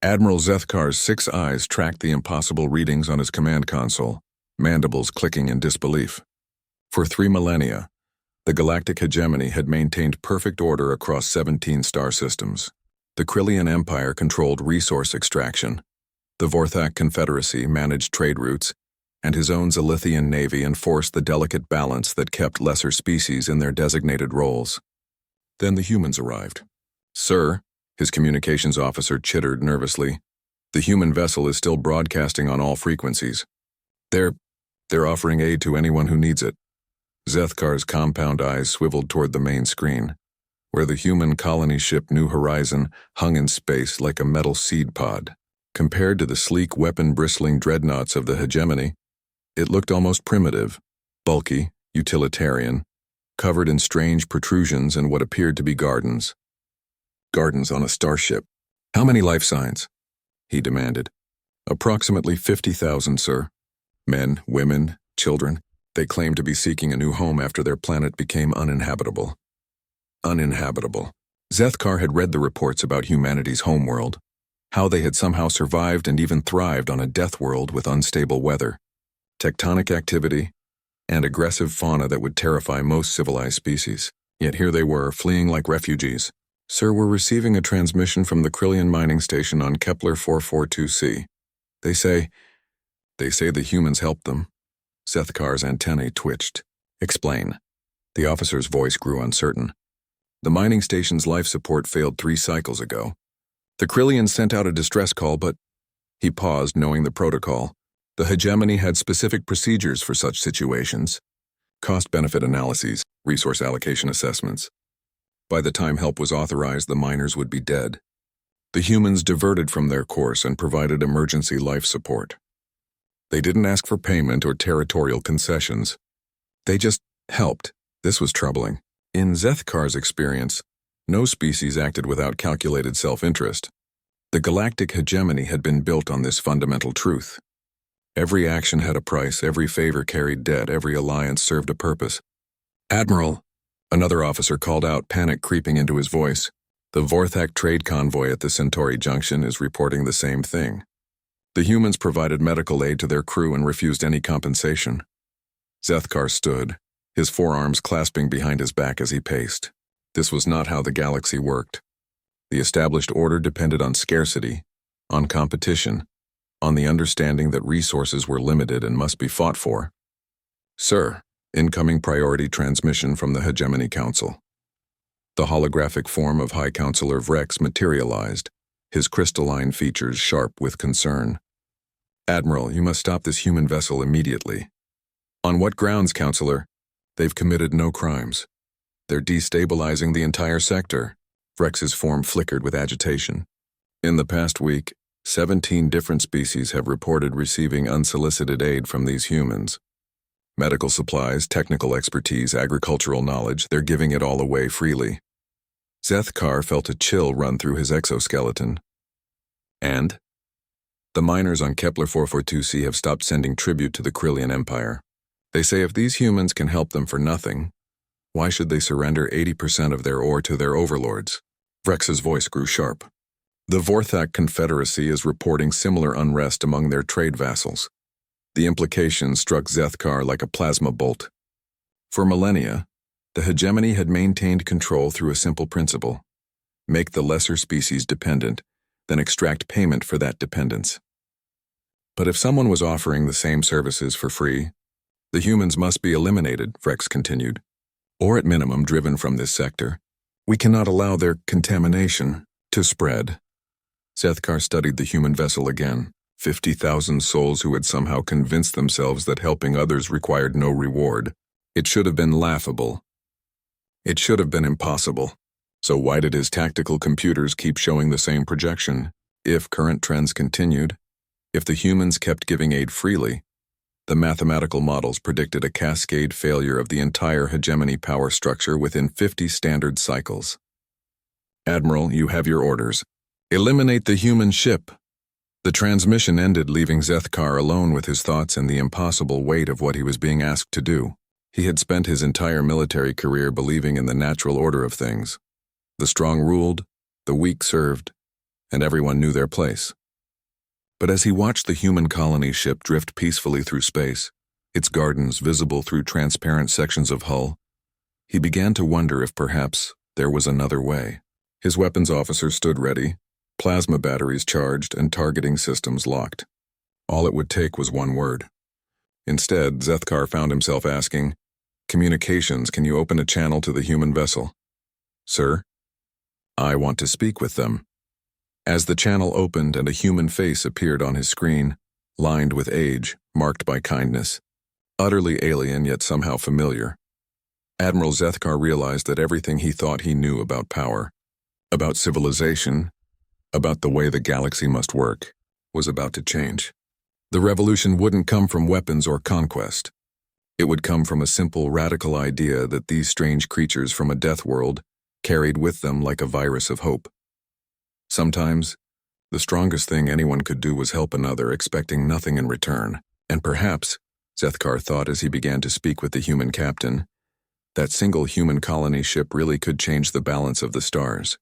Admiral Zethkar's 6 eyes tracked the impossible readings on his command console, mandibles clicking in disbelief. For 3 millennia, the galactic hegemony had maintained perfect order across 17 star systems. The Krillian Empire controlled resource extraction. The Vorthak Confederacy managed trade routes, and his own Zilithian navy enforced the delicate balance that kept lesser species in their designated roles. Then the humans arrived. "Sir," his communications officer chittered nervously, "the human vessel is still broadcasting on all frequencies. They're offering aid to anyone who needs it." Zethkar's compound eyes swiveled toward the main screen, where the human colony ship New Horizon hung in space like a metal seed pod. Compared to the sleek weapon-bristling dreadnoughts of the hegemony, it looked almost primitive, bulky, utilitarian, covered in strange protrusions and what appeared to be gardens. Gardens on a starship. "How many life signs?" he demanded. "Approximately 50,000, sir. Men, women, children. They claim to be seeking a new home after their planet became uninhabitable." Uninhabitable. Zethkar had read the reports about humanity's homeworld, how they had somehow survived and even thrived on a death world with unstable weather, tectonic activity, and aggressive fauna that would terrify most civilized species. Yet here they were, fleeing like refugees. "Sir, we're receiving a transmission from the Krillian mining station on Kepler 442c. They say the humans helped them." Zethkar's antennae twitched. "Explain." The officer's voice grew uncertain. "The mining station's life support failed 3 cycles ago. The Krillians sent out a distress call, but..." He paused, knowing the protocol. The hegemony had specific procedures for such situations. Cost-benefit analyses, resource allocation assessments. By the time help was authorized, the miners would be dead. The humans diverted from their course and provided emergency life support. They didn't ask for payment or territorial concessions. They just helped. This was troubling. In Zethkar's experience, no species acted without calculated self-interest. The galactic hegemony had been built on this fundamental truth. Every action had a price, every favor carried debt, every alliance served a purpose. "Admiral," another officer called out, panic creeping into his voice. "The Vorthak trade convoy at the Centauri Junction is reporting the same thing. The humans provided medical aid to their crew and refused any compensation." Zethkar stood, his forearms clasping behind his back as he paced. This was not how the galaxy worked. The established order depended on scarcity, on competition, on the understanding that resources were limited and must be fought for. "Sir, incoming priority transmission from the Hegemony Council." The holographic form of High Counselor Vrex materialized, his crystalline features sharp with concern. "Admiral, you must stop this human vessel immediately." "On what grounds, Counselor?" "They've committed no crimes. They're destabilizing the entire sector." Vrex's form flickered with agitation. "In the past week, 17 different species have reported receiving unsolicited aid from these humans. Medical supplies, technical expertise, agricultural knowledge, they're giving it all away freely." Zethkar felt a chill run through his exoskeleton. "And?" "The miners on Kepler 442c have stopped sending tribute to the Krillian Empire. They say if these humans can help them for nothing, why should they surrender 80% of their ore to their overlords?" Vrex's voice grew sharp. "The Vorthak Confederacy is reporting similar unrest among their trade vassals." The implication struck Zethkar like a plasma bolt. For millennia, the hegemony had maintained control through a simple principle: make the lesser species dependent, then extract payment for that dependence. But if someone was offering the same services for free, the humans must be eliminated, Vrex continued, or at minimum driven from this sector. We cannot allow their contamination to spread. Zethkar studied the human vessel again. 50,000 souls who had somehow convinced themselves that helping others required no reward. It should have been laughable. It should have been impossible. So why did his tactical computers keep showing the same projection? If current trends continued, if the humans kept giving aid freely, the mathematical models predicted a cascade failure of the entire hegemony power structure within 50 standard cycles. "Admiral, you have your orders. Eliminate the human ship." The transmission ended, leaving Zethkar alone with his thoughts and the impossible weight of what he was being asked to do. He had spent his entire military career believing in the natural order of things. The strong ruled, the weak served, and everyone knew their place. But as he watched the human colony ship drift peacefully through space, its gardens visible through transparent sections of hull, he began to wonder if perhaps there was another way. His weapons officer stood ready, plasma batteries charged and targeting systems locked. All it would take was one word. Instead, Zethkar found himself asking, "Communications, can you open a channel to the human vessel?" "Sir, I want to speak with them." As the channel opened and a human face appeared on his screen, lined with age, marked by kindness, utterly alien yet somehow familiar, Admiral Zethkar realized that everything he thought he knew about power, about civilization, about the way the galaxy must work, was about to change. The revolution wouldn't come from weapons or conquest. It would come from a simple, radical idea that these strange creatures from a death world carried with them like a virus of hope. Sometimes, the strongest thing anyone could do was help another, expecting nothing in return. And perhaps, Zethkar thought as he began to speak with the human captain, that single human colony ship really could change the balance of the stars.